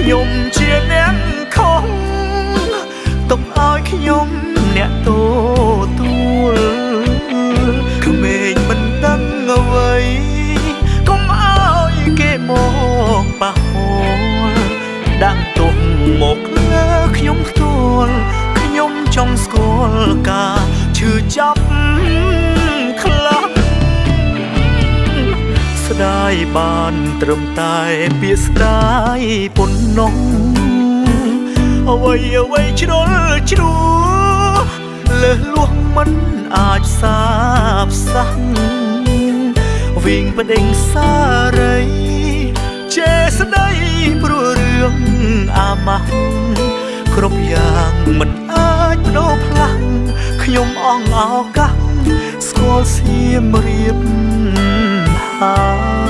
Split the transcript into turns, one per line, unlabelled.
ខ្ញុំជាអ្នកខុសទុកឲ្យខ្ញុំអ្នកទទួលក្មេងមិនដឹងអ្វីកុំឲ្យគេមកប៉ះពាល់ដាក់ទោសមកលើខ្ញុំផ្ទាល់ខ្ញុំចង់ស្គាល់ការឈឺចាប់ខ្លះស្ដាយបានត្រឹមតែពាក្យស្ដាយប៉ុណ្ណោះអ្វីជ្រុលជ្រួលើសលួសមិនអាចសាបសាំងវិញបដិញសារីចេស្ដីព្រោះរឿងអាម៉ាស់គ្រប់យ៉ាងមិនអាចបដូរផ្លាស់ខ្ញុំអង្ឱកាសស្គាល់សៀមរាបហើយ